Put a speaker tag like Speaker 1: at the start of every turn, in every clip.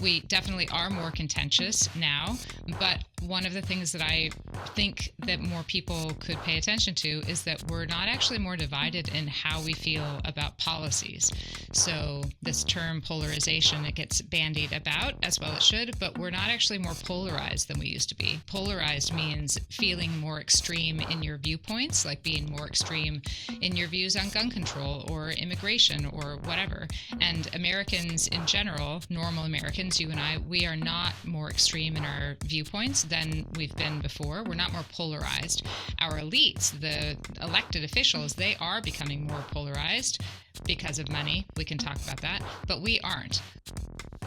Speaker 1: We definitely are more contentious now, but one of the things that I think that more people could pay attention to is that we're not actually more divided in how we feel about policies. So this term polarization, it gets bandied about, as well it should, but we're not actually more polarized than we used to be. Polarized means feeling more extreme in your viewpoints, like being more extreme in your views on gun control or immigration or whatever. And Americans in general, normal Americans, you and I, we are not more extreme in our viewpoints than we've been before. We're not more polarized. Our elites, the elected officials, they are becoming more polarized because of money. We can talk about that, but we aren't.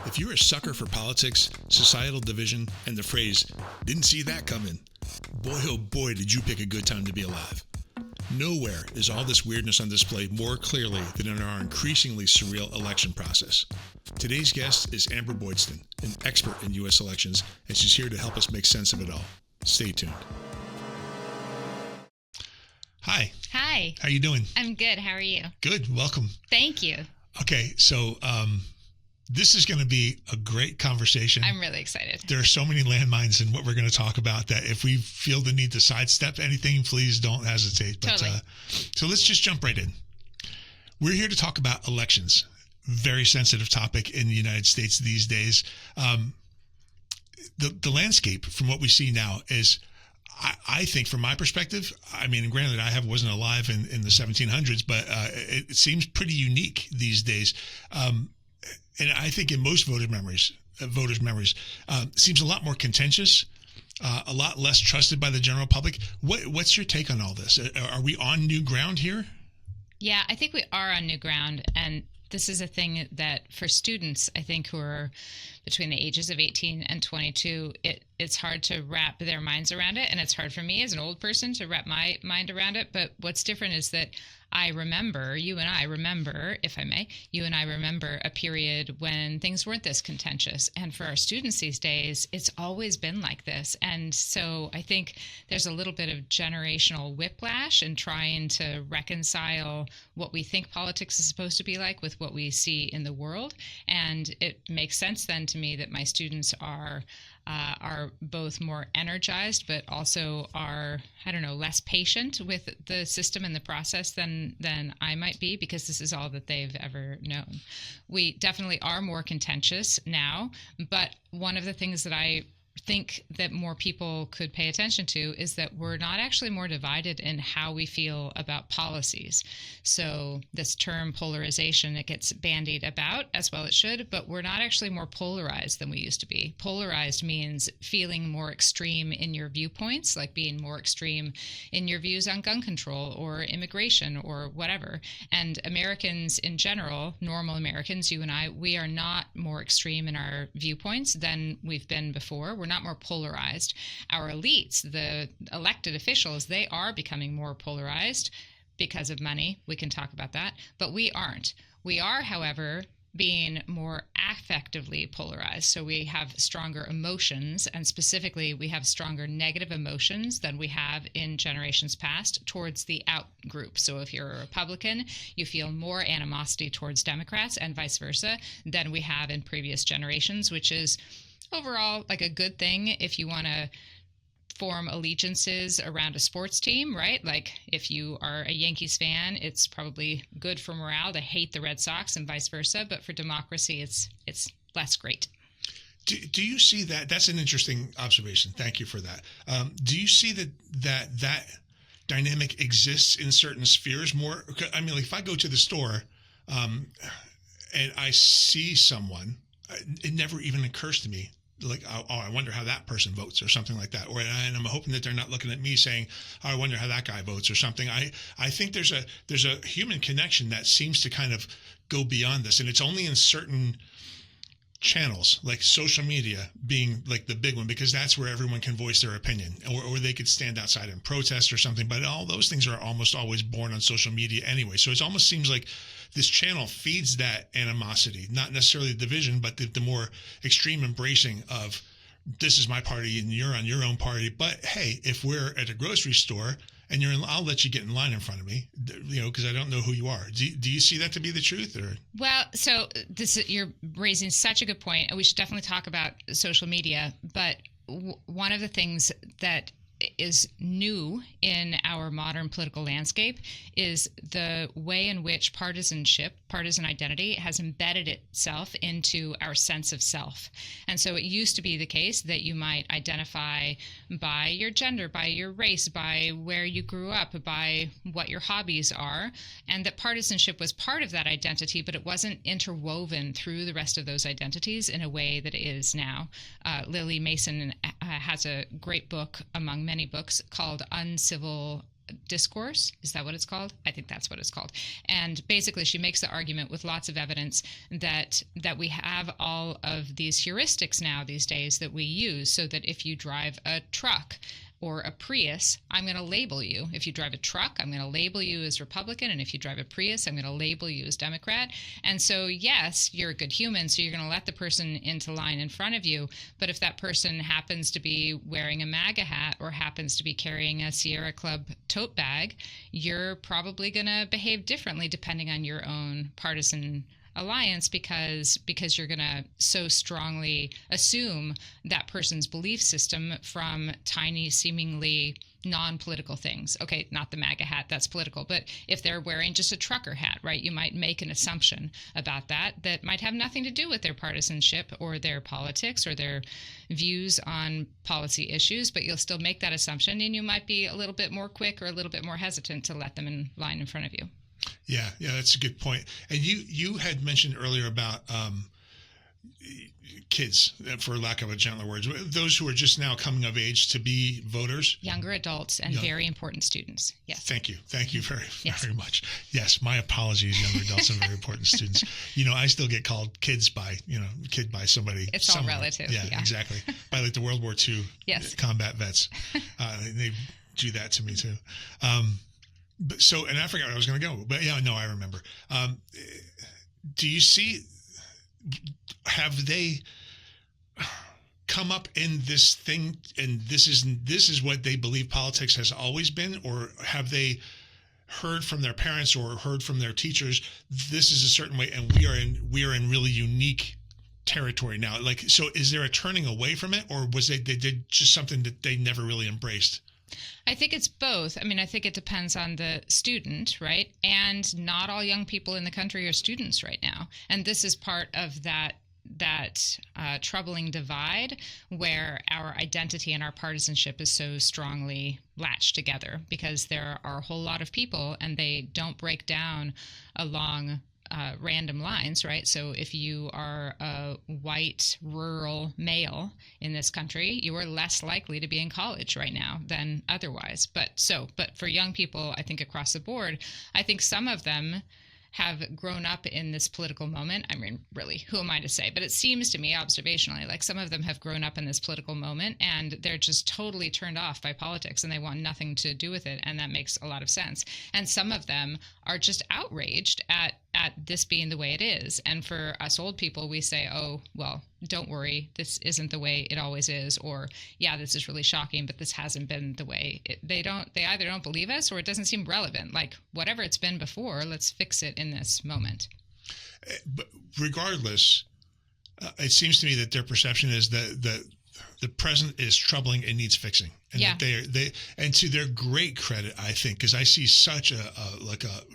Speaker 2: If you're a sucker for politics, societal division, and the phrase, "didn't see that coming," boy oh boy did you pick a good time to be alive. Nowhere is all this weirdness on display more clearly than in our increasingly surreal election process. Today's guest is Amber Boydstun, an expert in U.S. elections, and she's here to help us make sense of it all. Stay tuned. Hi.
Speaker 1: Hi.
Speaker 2: How you doing?
Speaker 1: I'm good. How are you?
Speaker 2: Good. Welcome.
Speaker 1: Thank you.
Speaker 2: Okay, so this is going to be a great conversation.
Speaker 1: I'm really excited.
Speaker 2: There are so many landmines in what we're going to talk about that if we feel the need to sidestep anything, please don't hesitate. But,
Speaker 1: totally.
Speaker 2: So let's just jump right in. We're here to talk about elections. Very sensitive topic in the United States these days. The landscape from what we see now is, I think from my perspective, I mean, granted, wasn't alive in the 1700s, but it seems pretty unique these days. And I think in most voters' memories, seems a lot more contentious, a lot less trusted by the general public. What's your take on all this? Are we on new ground here?
Speaker 1: Yeah, I think we are on new ground. And this is a thing that for students, I think, who are between the ages of 18 and 22, it's hard to wrap their minds around it. And it's hard for me as an old person to wrap my mind around it. But what's different is that you and I remember a period when things weren't this contentious. And for our students these days, it's always been like this. And so I think there's a little bit of generational whiplash in trying to reconcile what we think politics is supposed to be like with what we see in the world. And it makes sense then to me that my students are both more energized, but also are, less patient with the system and the process than I might be, because this is all that they've ever known. We definitely are more contentious now, but one of the things that I think that more people could pay attention to is that we're not actually more divided in how we feel about policies. So this term polarization, it gets bandied about, as well it should, but we're not actually more polarized than we used to be. Polarized means feeling more extreme in your viewpoints, like being more extreme in your views on gun control or immigration or whatever. And Americans in general, normal Americans, you and I, we are not more extreme in our viewpoints than we've been before. We're not more polarized. Our elites, the elected officials, they are becoming more polarized because of money. We can talk about that, but we aren't. We are, however, being more affectively polarized. So we have stronger emotions, and specifically we have stronger negative emotions than we have in generations past towards the out group. So if you're a Republican, you feel more animosity towards Democrats and vice versa than we have in previous generations, which is overall like a good thing if you want to form allegiances around a sports team, right? Like if you are a Yankees fan, it's probably good for morale to hate the Red Sox and vice versa. But for democracy, it's less great.
Speaker 2: Do you see that? That's an interesting observation. Thank you for that. Do you see that dynamic exists in certain spheres more? I mean, like if I go to the store and I see someone, it never even occurs to me, like, oh, I wonder how that person votes or something like that. And I'm hoping that they're not looking at me saying, oh, I wonder how that guy votes or something. I think there's a human connection that seems to kind of go beyond this. And it's only in certain channels, like social media being like the big one, because that's where everyone can voice their opinion, or they could stand outside and protest or something. But all those things are almost always born on social media anyway. So it almost seems like this channel feeds that animosity, not necessarily the division, but the more extreme embracing of this is my party and you're on your own party. But hey, if we're at a grocery store and I'll let you get in line in front of me, because I don't know who you are. Do you see that to be the truth, or?
Speaker 1: Well, so you're raising such a good point. We should definitely talk about social media, but one of the things that is new in our modern political landscape is the way in which partisan identity has embedded itself into our sense of self. And so it used to be the case that you might identify by your gender, by your race, by where you grew up, by what your hobbies are, and that partisanship was part of that identity, but it wasn't interwoven through the rest of those identities in a way that it is now. Lily Mason has a great book among many books called Uncivil Discourse. Is that what it's called? I think that's what it's called. And basically she makes the argument with lots of evidence that we have all of these heuristics now these days that we use, so that if you drive a truck or a Prius, I'm going to label you. If you drive a truck, I'm going to label you as Republican. And if you drive a Prius, I'm going to label you as Democrat. And so, yes, you're a good human, so you're going to let the person into line in front of you. But if that person happens to be wearing a MAGA hat or happens to be carrying a Sierra Club tote bag, you're probably going to behave differently depending on your own partisan alliance, because you're going to so strongly assume that person's belief system from tiny, seemingly non-political things. Okay, not the MAGA hat, that's political, but if they're wearing just a trucker hat, right, you might make an assumption about that might have nothing to do with their partisanship or their politics or their views on policy issues, but you'll still make that assumption, and you might be a little bit more quick or a little bit more hesitant to let them in line in front of you.
Speaker 2: Yeah, that's a good point. And you had mentioned earlier about kids, for lack of a gentler word, those who are just now coming of age to be voters.
Speaker 1: Younger adults and very important students. Yes. Thank you
Speaker 2: very much. Yes, my apologies, younger adults and very important students. I still get called kids by somebody.
Speaker 1: It's all relative.
Speaker 2: Yeah, exactly. By like the World War II combat vets. They do that to me too. And I forgot where I was going to go, but I remember. Do you see, have they come up in this thing, and this is what they believe politics has always been, or have they heard from their parents or heard from their teachers, this is a certain way, and we are in really unique territory now? Like, so is there a turning away from it, or was they did just something that they never really embraced?
Speaker 1: I think it's both. I mean, I think it depends on the student, right? And not all young people in the country are students right now. And this is part of that troubling divide where our identity and our partisanship is so strongly latched together, because there are a whole lot of people and they don't break down along random lines, right? So if you are a white rural male in this country, you are less likely to be in college right now than otherwise. But for young people, I think across the board, I think some of them have grown up in this political moment. I mean, really, who am I to say? But it seems to me, observationally, like some of them have grown up in this political moment and they're just totally turned off by politics and they want nothing to do with it. And that makes a lot of sense. And some of them are just outraged at this being the way it is. And for us old people, we say, oh, well, don't worry, this isn't the way it always is. Or, yeah, this is really shocking, but this hasn't been the way. They either don't believe us or it doesn't seem relevant. Like, whatever it's been before, let's fix it in this moment.
Speaker 2: But regardless, it seems to me that their perception is that the present is troubling and needs fixing. And they and to their great credit, I think, because I see such a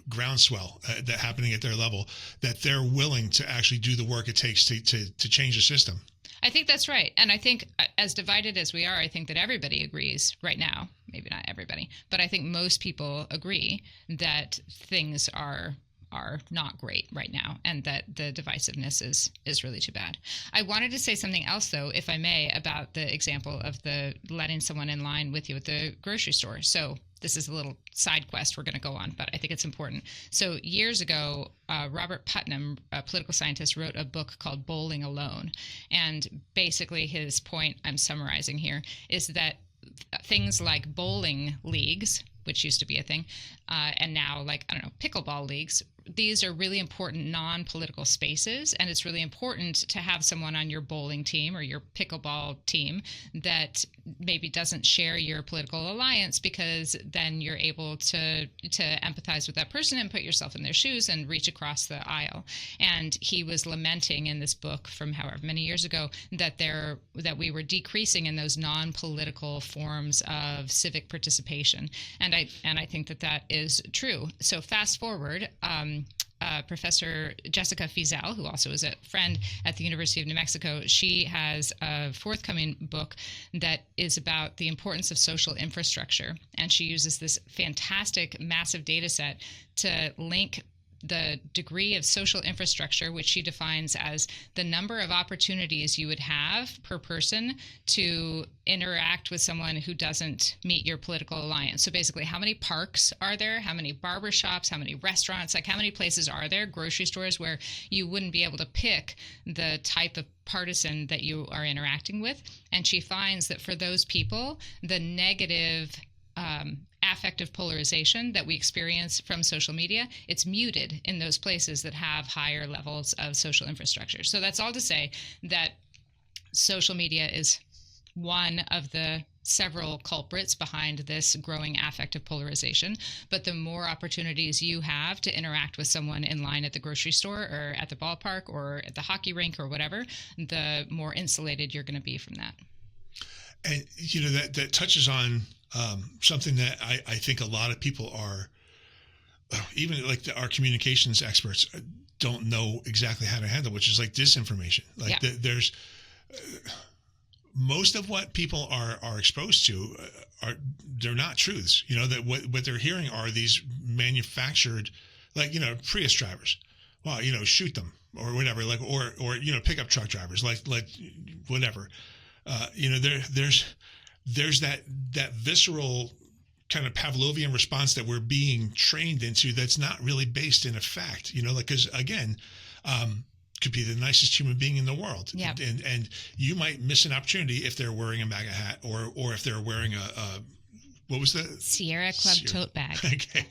Speaker 2: groundswell that happening at their level, that they're willing to actually do the work it takes to change the system.
Speaker 1: I think that's right. And I think as divided as we are, I think that everybody agrees right now, maybe not everybody, but I think most people agree that things are not great right now, and that the divisiveness is really too bad. I wanted to say something else, though, if I may, about the example of the letting someone in line with you at the grocery store. So this is a little side quest we're going to go on, but I think it's important. So years ago, Robert Putnam, a political scientist, wrote a book called Bowling Alone. And basically his point, I'm summarizing here, is that things like bowling leagues, which used to be a thing, and now, like, I don't know, pickleball leagues, these are really important non-political spaces, and it's really important to have someone on your bowling team or your pickleball team that maybe doesn't share your political alliance, because then you're able to empathize with that person and put yourself in their shoes and reach across the aisle. And he was lamenting in this book from however many years ago that we were decreasing in those non-political forms of civic participation, and I think that is true. So fast forward. Professor Jessica Fiesel, who also is a friend at the University of New Mexico, she has a forthcoming book that is about the importance of social infrastructure. And she uses this fantastic, massive data set to link the degree of social infrastructure, which she defines as the number of opportunities you would have per person to interact with someone who doesn't meet your political alliance. So basically, how many parks are there? How many barbershops? How many restaurants? Like, how many places are there? Grocery stores where you wouldn't be able to pick the type of partisan that you are interacting with. And she finds that for those people, the negative affective polarization that we experience from social media, it's muted in those places that have higher levels of social infrastructure. So that's all to say that social media is one of the several culprits behind this growing affective polarization. But the more opportunities you have to interact with someone in line at the grocery store or at the ballpark or at the hockey rink or whatever, the more insulated you're going to be from that.
Speaker 2: And, that touches on something that I think a lot of people are, even like our communications experts, don't know exactly how to handle, which is like disinformation. Like there's most of what people are exposed to they're not truths. That what they're hearing are these manufactured, like, Prius drivers. Well, shoot them or whatever, like, or pickup truck drivers, like whatever. There's that visceral kind of Pavlovian response that we're being trained into that's not really based in a fact, because again, could be the nicest human being in the world.
Speaker 1: Yeah.
Speaker 2: And you might miss an opportunity if they're wearing a MAGA hat or if they're wearing a what was the
Speaker 1: Sierra Club tote bag?
Speaker 2: Okay,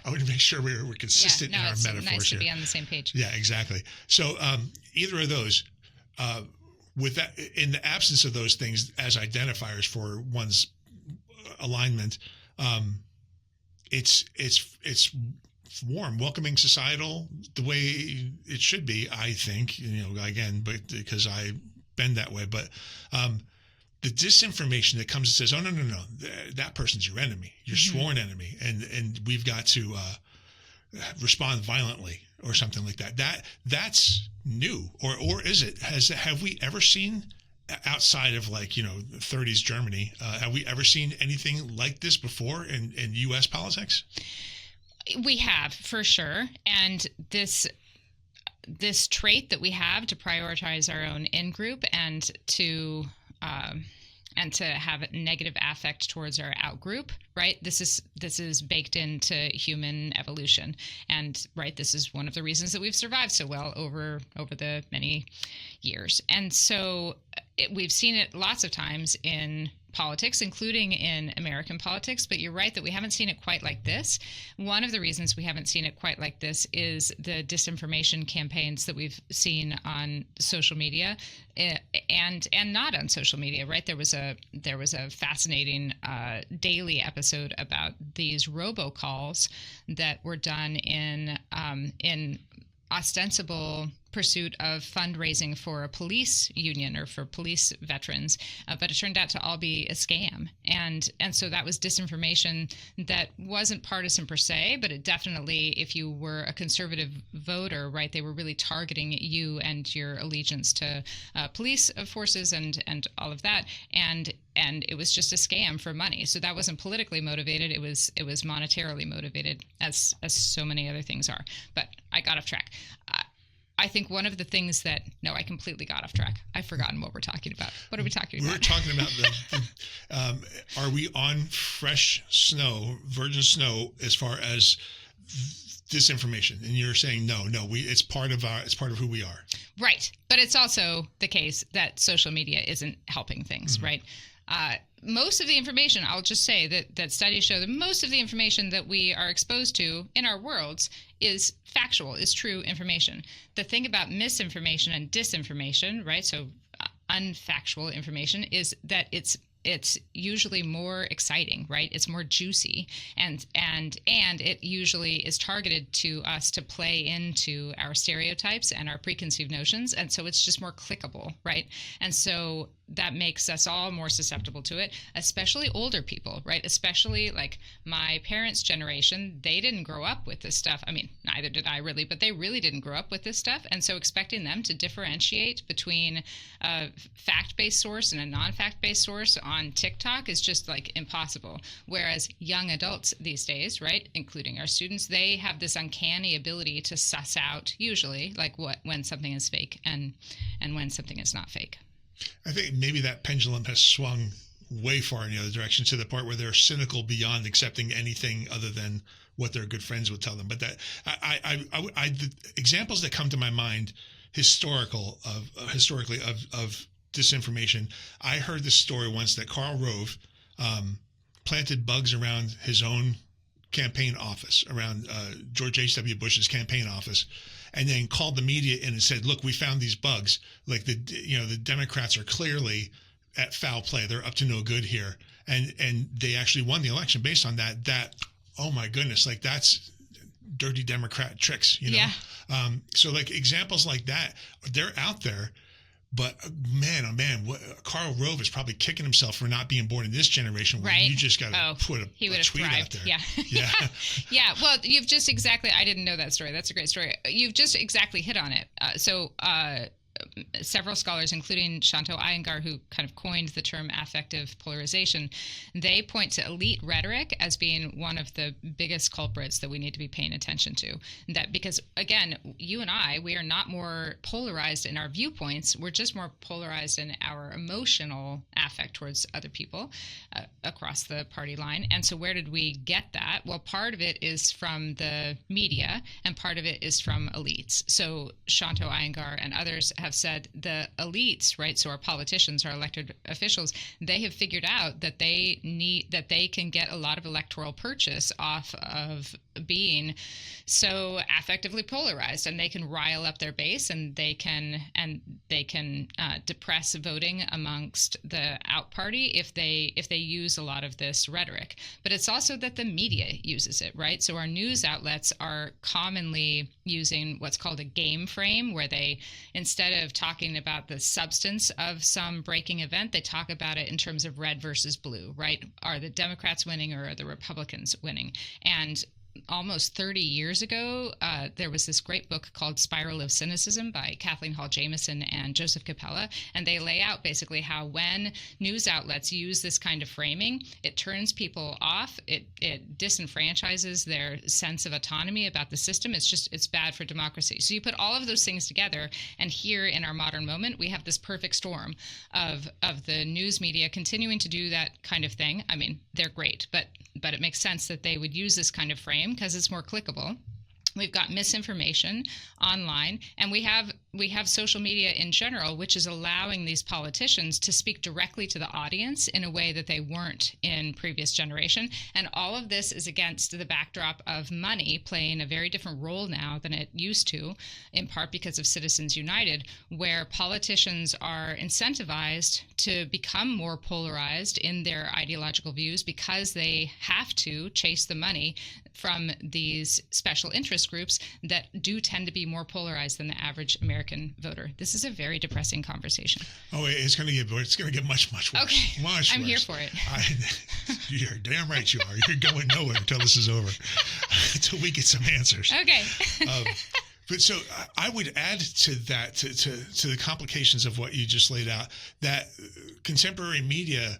Speaker 2: I want to make sure we're consistent in our metaphors here.
Speaker 1: Nice to be on the same page.
Speaker 2: Yeah, exactly. So either of those, with that, in the absence of those things as identifiers for one's alignment, it's warm, welcoming, societal, the way it should be, I think. Again, but because I bend that way, but the disinformation that comes and says, "Oh, no, that person's your enemy, your sworn enemy, and we've got to respond violently," or something like that. That's new, or is it? Have we ever seen, outside of 30s Germany, have we ever seen anything like this before in U.S. politics?
Speaker 1: We have, for sure, and this trait that we have to prioritize our own in-group and to have a negative affect towards our out-group, right? This is baked into human evolution, and right, this is one of the reasons that we've survived so well over the many years. And so we've seen it lots of times in politics, including in American politics, but you're right that we haven't seen it quite like this. One of the reasons we haven't seen it quite like this is the disinformation campaigns that we've seen on social media and not on social media, right? There was a fascinating daily episode about these robocalls that were done in ostensible pursuit of fundraising for a police union or for police veterans, but it turned out to all be a scam. And so that was disinformation that wasn't partisan per se, but it definitely, if you were a conservative voter, right, they were really targeting you and your allegiance to police forces and all of that. And it was just a scam for money. So that wasn't politically motivated. It was monetarily motivated, as so many other things are. But I got off track. I think one of the things I completely got off track. I've forgotten what we're talking about. What are we talking about?
Speaker 2: We're talking about are we on fresh snow, virgin snow, as far as disinformation? And you're saying no, it's part of who we are. Right.
Speaker 1: But it's also the case that social media isn't helping things, right? most of the information, I'll just say that studies show that most of the information that we are exposed to in our worlds is factual, is true information. The thing about misinformation and disinformation, right? So unfactual information is that it's usually more exciting, right? It's more juicy, and it usually is targeted to us to play into our stereotypes and our preconceived notions, and so it's just more clickable, right? And so that makes us all more susceptible to it, especially older people, right? Especially like my parents' generation, they didn't grow up with this stuff. I mean, neither did I really, but they really didn't grow up with this stuff. And so expecting them to differentiate between a fact-based source and a non-fact-based source on TikTok is just like impossible. Whereas young adults these days, right, including our students, they have this uncanny ability to suss out usually like when something is fake and when something is not fake.
Speaker 2: I think maybe that pendulum has swung way far in the other direction to the part where they're cynical beyond accepting anything other than what their good friends would tell them. But that the examples that come to my mind historically of disinformation. I heard this story once that Karl Rove planted bugs around his own campaign office, around George H.W. Bush's campaign office, and then called the media in and said, look, we found these bugs. Like the Democrats are clearly at foul play. They're up to no good here. And they actually won the election based on that, oh my goodness, like that's dirty Democrat tricks, you know?
Speaker 1: Yeah.
Speaker 2: So like examples like that, they're out there. But man, oh man, Karl Rove is probably kicking himself for not being born in this generation. Where
Speaker 1: right.
Speaker 2: You just got to put a tweet out there.
Speaker 1: Yeah.
Speaker 2: Yeah.
Speaker 1: Yeah. Well, you've just exactly, I didn't know that story. That's a great story. You've just exactly hit on it. Several scholars, including Shanto Iyengar, who kind of coined the term affective polarization, they point to elite rhetoric as being one of the biggest culprits that we need to be paying attention to. That because, again, you and I, we are not more polarized in our viewpoints. We're just more polarized in our emotional affect towards other people across the party line. And so where did we get that? Well, part of it is from the media, and part of it is from elites. So Shanto Iyengar and others have said the elites, right, so our politicians, our elected officials, they have figured out that they can get a lot of electoral purchase off of being so affectively polarized, and they can rile up their base, and they can depress voting amongst the out party if they use a lot of this rhetoric. But it's also that the media uses it, right? So our news outlets are commonly using what's called a game frame, where they, instead of talking about the substance of some breaking event, they talk about it in terms of red versus blue, right? Are the Democrats winning or are the Republicans winning? And almost 30 years ago, there was this great book called Spiral of Cynicism by Kathleen Hall Jamieson and Joseph Capella, and they lay out basically how when news outlets use this kind of framing, it turns people off, it disenfranchises their sense of autonomy about the system. It's bad for democracy. So you put all of those things together, and here in our modern moment, we have this perfect storm of the news media continuing to do that kind of thing. I mean, they're great, but it makes sense that they would use this kind of frame because it's more clickable. We've got misinformation online, and we have social media in general, which is allowing these politicians to speak directly to the audience in a way that they weren't in previous generation. And all of this is against the backdrop of money playing a very different role now than it used to, in part because of Citizens United, where politicians are incentivized to become more polarized in their ideological views because they have to chase the money from these special interest groups that do tend to be more polarized than the average American voter. This is a very depressing conversation.
Speaker 2: Oh, it's going to get much worse.
Speaker 1: Okay,
Speaker 2: much
Speaker 1: I'm
Speaker 2: worse.
Speaker 1: Here for it.
Speaker 2: You're damn right you are. You're going nowhere until this is over, until we get some answers.
Speaker 1: Okay.
Speaker 2: But so I would add to that, to the complications of what you just laid out, that contemporary media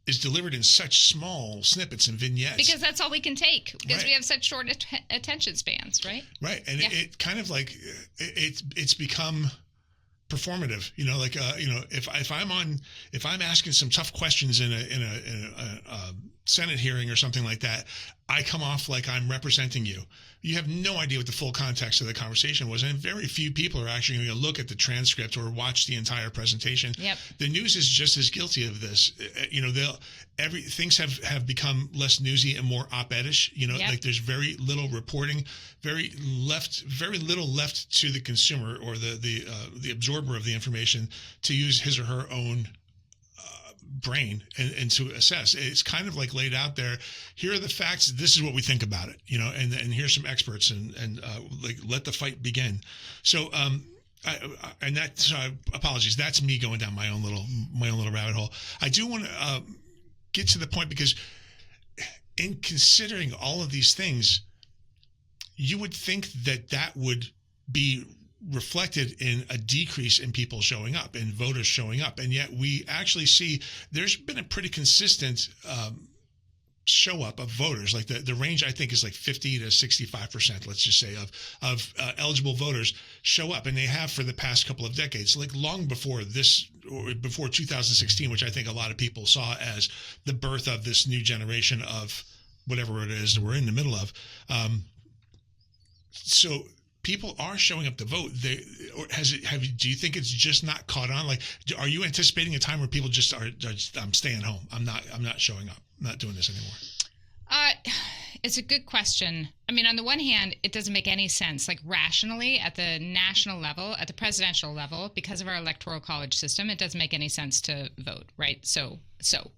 Speaker 2: is delivered in such small snippets and vignettes.
Speaker 1: Because that's all we can take, because
Speaker 2: right.
Speaker 1: We have such short attention spans, right?
Speaker 2: Right, and yeah. it kind of like it's become performative. You know, like if I'm asking some tough questions in a Senate hearing or something like that, I come off like I'm representing you. You have no idea what the full context of the conversation was, and very few people are actually going to look at the transcript or watch the entire presentation.
Speaker 1: Yep.
Speaker 2: The news is just as guilty of this. Things have become less newsy and more op-edish.
Speaker 1: Yep.
Speaker 2: Like there's very little reporting, very little left to the consumer or the absorber of the information to use his or her own brain and to assess. It's kind of like laid out there. Here are the facts. This is what we think about it, and here's some experts and like let the fight begin. So apologies. That's me going down my own little rabbit hole. I do want to get to the point, because in considering all of these things, you would think that would be reflected in a decrease in people showing up and voters showing up. And yet we actually see there's been a pretty consistent show up of voters. Like the range, I think, is like 50 to 65%, let's just say, of eligible voters show up. And they have for the past couple of decades, like long before this, or before 2016, which I think a lot of people saw as the birth of this new generation of whatever it is that we're in the middle of. So people are showing up to vote. Do you think it's just not caught on? Like, are you anticipating a time where people just are I'm staying home. I'm not showing up. I'm not doing this anymore.
Speaker 1: It's a good question. I mean, on the one hand, it doesn't make any sense. Like rationally, at the national level, at the presidential level, because of our electoral college system, it doesn't make any sense to vote, right? So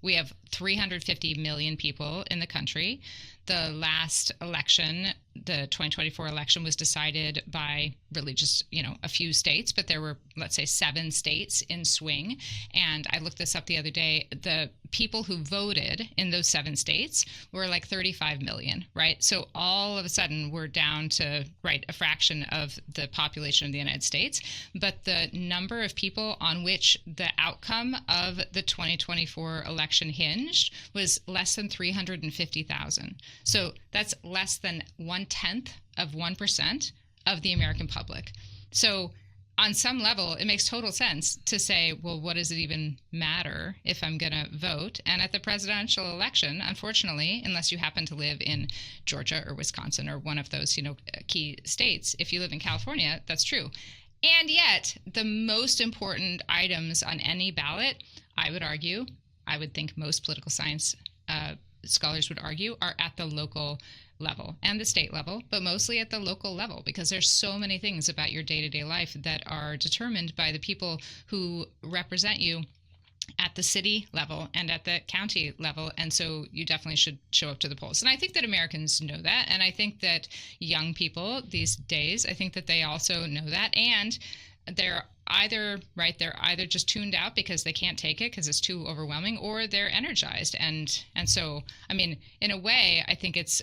Speaker 1: we have 350 million people in the country. The last election, the 2024 election, was decided by really just, a few states, but there were, let's say, 7 states in swing. And I looked this up the other day. The people who voted in those 7 states were like 35 million, right? So all of a sudden we're down to, a fraction of the population of the United States. But the number of people on which the outcome of the 2024 election hinged was less than 350,000. So that's less than 1/10 of 1% of the American public. So on some level, it makes total sense to say, well, what does it even matter if I'm going to vote? And at the presidential election, unfortunately, unless you happen to live in Georgia or Wisconsin or one of those, key states, if you live in California, that's true. And yet, the most important items on any ballot, I would think most political science scholars would argue, are at the local level and the state level, but mostly at the local level, because there's so many things about your day-to-day life that are determined by the people who represent you at the city level and at the county level. And so you definitely should show up to the polls. And I think that Americans know that. And I think that young people these days, I think that they also know that. And they're either just tuned out because they can't take it because it's too overwhelming, or they're energized. And so, I mean, in a way, I think it's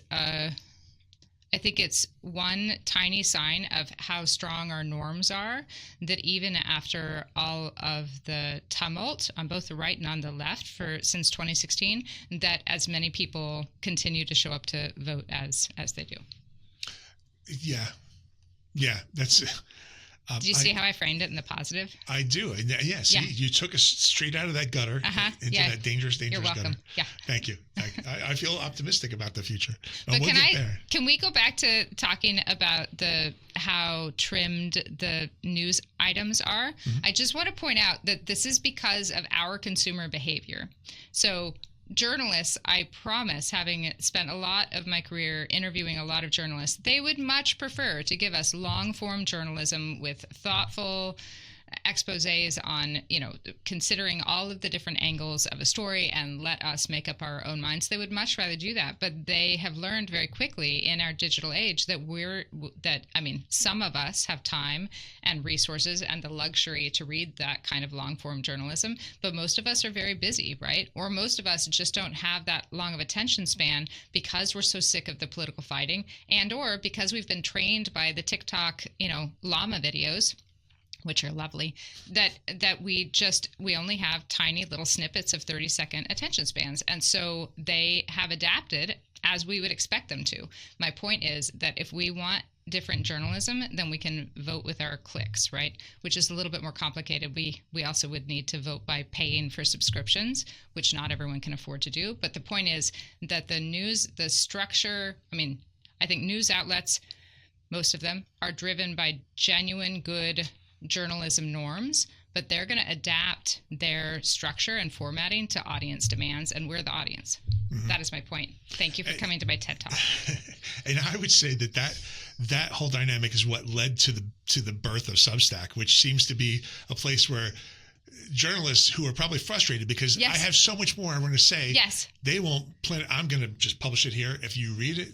Speaker 1: one tiny sign of how strong our norms are, that even after all of the tumult on both the right and on the left since 2016, that as many people continue to show up to vote as they do. Yeah, that's. Do you see how I framed it in the positive?
Speaker 2: I do. Yeah. See, you took us straight out of that gutter into that dangerous
Speaker 1: You're welcome.
Speaker 2: gutter.
Speaker 1: Yeah.
Speaker 2: Thank you. I feel optimistic about the future.
Speaker 1: But
Speaker 2: we'll get there.
Speaker 1: Can we go back to talking about how trimmed the news items are? Mm-hmm. I just want to point out that this is because of our consumer behavior. So journalists, I promise, having spent a lot of my career interviewing a lot of journalists, they would much prefer to give us long-form journalism with thoughtful exposés on, considering all of the different angles of a story and let us make up our own minds. They would much rather do that. But they have learned very quickly in our digital age that some of us have time and resources and the luxury to read that kind of long-form journalism, but most of us are very busy, right? Or most of us just don't have that long of attention span because we're so sick of the political fighting, and or because we've been trained by the TikTok, llama videos, which are lovely, that we only have tiny little snippets of 30-second attention spans. And so they have adapted as we would expect them to. My point is that if we want different journalism, then we can vote with our clicks, right? Which is a little bit more complicated. We also would need to vote by paying for subscriptions, which not everyone can afford to do. But the point is that the structure, I think news outlets, most of them, are driven by genuine good journalism norms, but they're going to adapt their structure and formatting to audience demands, and we're the audience. Mm-hmm. That is my point. Thank you for coming to my TED Talk.
Speaker 2: And I would say that whole dynamic is what led to the birth of Substack, which seems to be a place where journalists who are probably frustrated because I have so much more I want to say.
Speaker 1: Yes.
Speaker 2: They won't plan. I'm going to just publish it here. If you read it,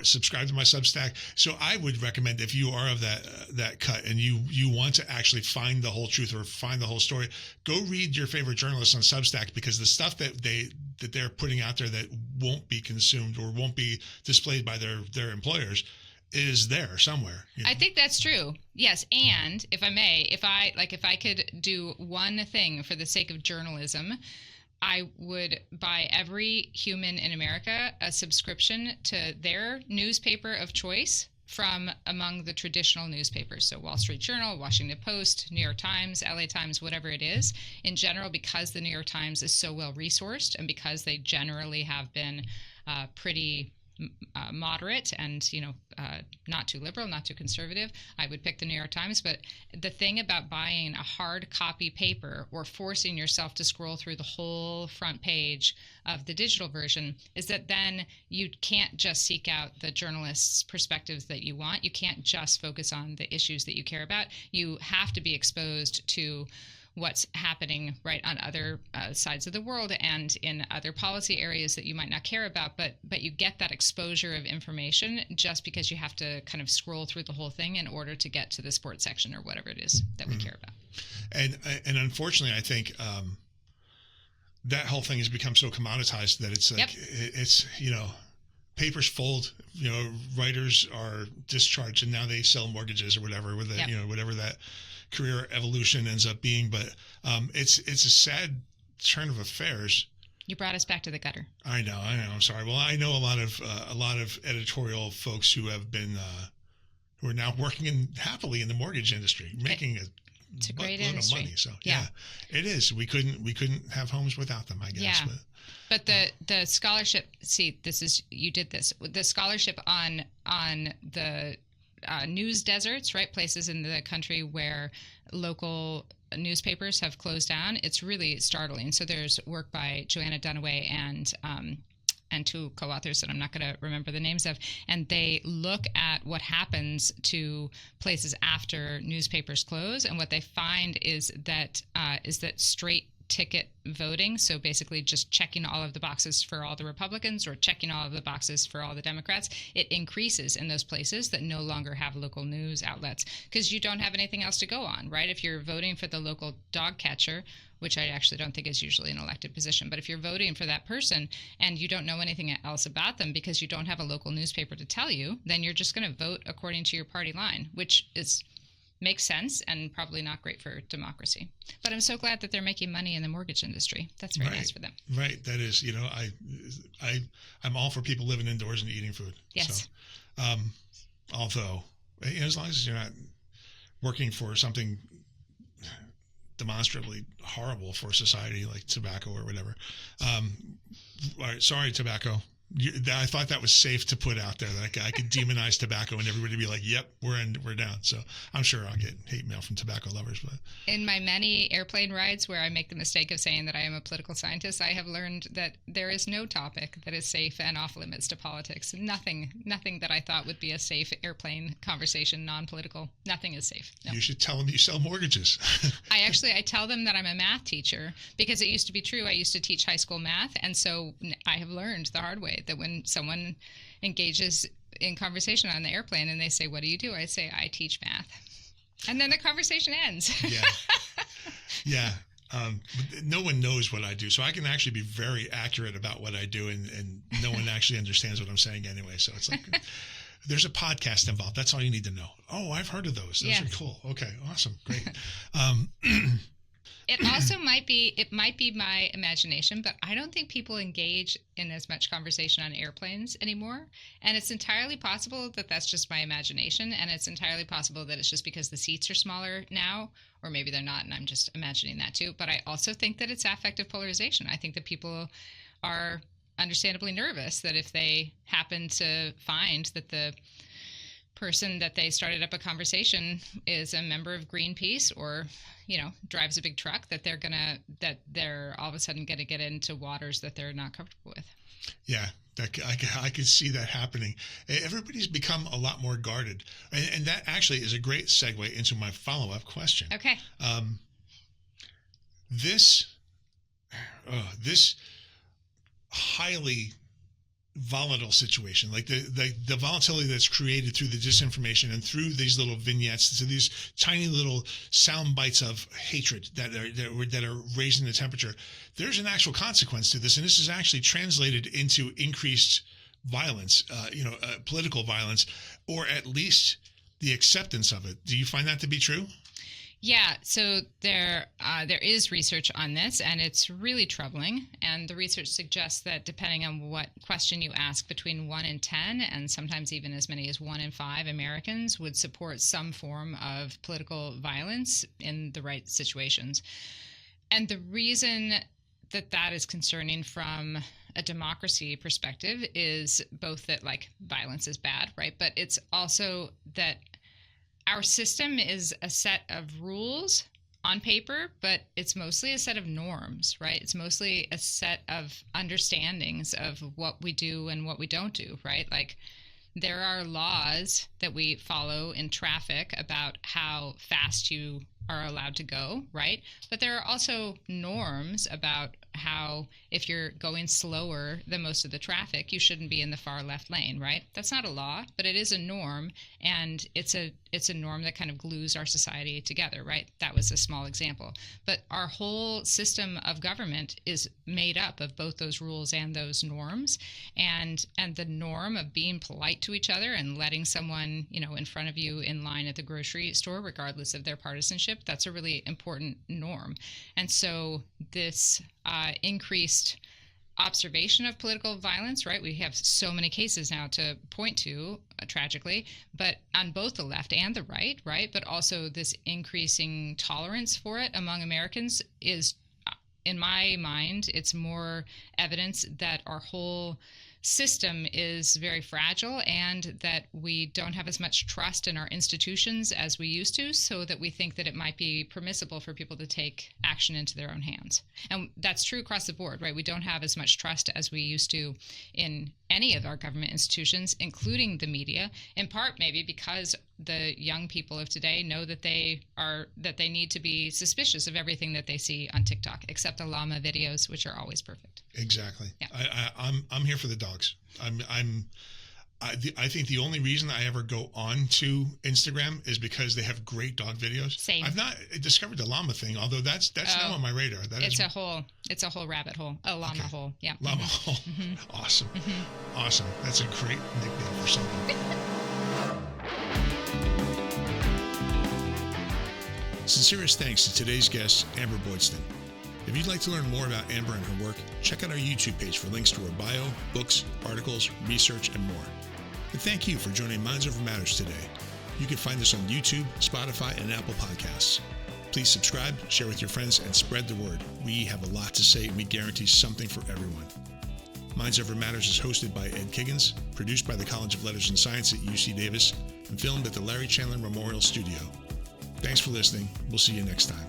Speaker 2: subscribe to my Substack. So I would recommend, if you are of that cut and you want to actually find the whole truth or find the whole story, go read your favorite journalists on Substack, because the stuff that they're putting out there that won't be consumed or won't be displayed by their employers is there somewhere.
Speaker 1: I think that's true. Yes. And if I may, if I could do one thing for the sake of journalism, I would buy every human in America a subscription to their newspaper of choice from among the traditional newspapers. So Wall Street Journal, Washington Post, New York Times, LA Times, whatever it is. In general, because the New York Times is so well resourced and because they generally have been pretty moderate and not too liberal, not too conservative, I would pick the New York Times. But the thing about buying a hard copy paper or forcing yourself to scroll through the whole front page of the digital version is that then you can't just seek out the journalists' perspectives that you want. You can't just focus on the issues that you care about. You have to be exposed to what's happening right on other sides of the world and in other policy areas that you might not care about, but you get that exposure of information just because you have to kind of scroll through the whole thing in order to get to the sports section or whatever it is that we care about.
Speaker 2: And unfortunately, I think that whole thing has become so commoditized that it's like it's papers fold, writers are discharged and now they sell mortgages or whatever with it, whatever that career evolution ends up being. But it's a sad turn of affairs.
Speaker 1: You brought us back to the gutter. I
Speaker 2: know. I'm sorry. Well, I know a lot of editorial folks who have been who are now working happily in the mortgage industry, making
Speaker 1: it's a great
Speaker 2: load of money. So yeah, it is. We couldn't have homes without them, I guess.
Speaker 1: Yeah. But the scholarship. See, you did this. The scholarship on the news deserts, right? Places in the country where local newspapers have closed down. It's really startling. So there's work by Joanna Dunaway and two co-authors that I'm not going to remember the names of, and they look at what happens to places after newspapers close, and what they find is that straight ticket voting, so basically just checking all of the boxes for all the Republicans or checking all of the boxes for all the Democrats, it increases in those places that no longer have local news outlets because you don't have anything else to go on, right? If you're voting for the local dog catcher, which I actually don't think is usually an elected position, but if you're voting for that person and you don't know anything else about them because you don't have a local newspaper to tell you, then you're just going to vote according to your party line, which makes sense and probably not great for democracy. But I'm so glad that they're making money in the mortgage industry. That's very nice for them.
Speaker 2: Right. That is, I'm all for people living indoors and eating food.
Speaker 1: Yes.
Speaker 2: So, although, as long as you're not working for something demonstrably horrible for society like tobacco or whatever. All right. Sorry, tobacco. I thought that was safe to put out there, that I could demonize tobacco and everybody would be like, yep, we're down. So I'm sure I'll get hate mail from tobacco lovers. But
Speaker 1: in my many airplane rides where I make the mistake of saying that I am a political scientist, I have learned that there is no topic that is safe and off limits to politics. Nothing that I thought would be a safe airplane conversation, non-political. Nothing is safe. No.
Speaker 2: You should tell them you sell mortgages.
Speaker 1: I tell them that I'm a math teacher because it used to be true. I used to teach high school math. And so I have learned the hard way that when someone engages in conversation on the airplane and they say, what do you do? I say, I teach math. And then the conversation ends.
Speaker 2: Yeah. No one knows what I do. So I can actually be very accurate about what I do and no one actually understands what I'm saying anyway. So it's like, there's a podcast involved. That's all you need to know. Oh, I've heard of those. Those are cool. Okay, awesome. Great.
Speaker 1: It also might be my imagination, but I don't think people engage in as much conversation on airplanes anymore. And it's entirely possible that that's just my imagination, and it's entirely possible that it's just because the seats are smaller now, or maybe they're not, and I'm just imagining that too. But I also think that it's affective polarization. I think that people are understandably nervous that if they happen to find that the person that they started up a conversation is a member of Greenpeace or, drives a big truck, that they're all of a sudden going to get into waters that they're not comfortable with.
Speaker 2: Yeah, I could see that happening. Everybody's become a lot more guarded. And that actually is a great segue into my follow-up question.
Speaker 1: Okay.
Speaker 2: This highly volatile situation, like the volatility that's created through the disinformation and through these little vignettes, to these tiny little sound bites of hatred that are raising the temperature. There's an actual consequence to this, and this is actually translated into increased violence, political violence, or at least the acceptance of it. Do you find that to be true?
Speaker 1: Yeah, so there is research on this, and it's really troubling. And the research suggests that depending on what question you ask, between 1 in 10 and sometimes even as many as 1 in 5 Americans would support some form of political violence in the right situations. And the reason that is concerning from a democracy perspective is both that, like, violence is bad, right? But it's also that our system is a set of rules on paper, but it's mostly a set of norms, right? It's mostly a set of understandings of what we do and what we don't do, right? Like, there are laws that we follow in traffic about how fast you are allowed to go, right? But there are also norms about how, if you're going slower than most of the traffic, you shouldn't be in the far left lane, right? That's not a law, but it is a norm, and it's a norm that kind of glues our society together, right? That was a small example. But our whole system of government is made up of both those rules and those norms, and the norm of being polite to each other and letting someone, in front of you in line at the grocery store, regardless of their partisanship, that's a really important norm. And so this increased observation of political violence, right? We have so many cases now to point to, tragically, but on both the left and the right, but also this increasing tolerance for it among Americans is, in my mind, it's more evidence that our whole system is very fragile and that we don't have as much trust in our institutions as we used to, so that we think that it might be permissible for people to take action into their own hands. And that's true across the board, right? We don't have as much trust as we used to in any of our government institutions, including the media, in part maybe because the young people of today know that they need to be suspicious of everything that they see on TikTok, except the llama videos, which are always perfect.
Speaker 2: Exactly.
Speaker 1: Yeah.
Speaker 2: I'm here for the dogs. I think the only reason I ever go on to Instagram is because they have great dog videos.
Speaker 1: Same.
Speaker 2: I've not discovered the llama thing, although that's now on my radar. It's
Speaker 1: a whole rabbit hole, a llama hole. Yeah.
Speaker 2: Llama hole. Mm-hmm. Awesome. Mm-hmm. Awesome. That's a great nickname for something. Sincerest thanks to today's guest, Amber Boydstun. If you'd like to learn more about Amber and her work, check out our YouTube page for links to her bio, books, articles, research, and more. And thank you for joining Minds Over Matters today. You can find us on YouTube, Spotify, and Apple Podcasts. Please subscribe, share with your friends, and spread the word. We have a lot to say, and we guarantee something for everyone. Minds Over Matters is hosted by Ed Kiggins, produced by the College of Letters and Science at UC Davis, and filmed at the Larry Chandler Memorial Studio. Thanks for listening. We'll see you next time.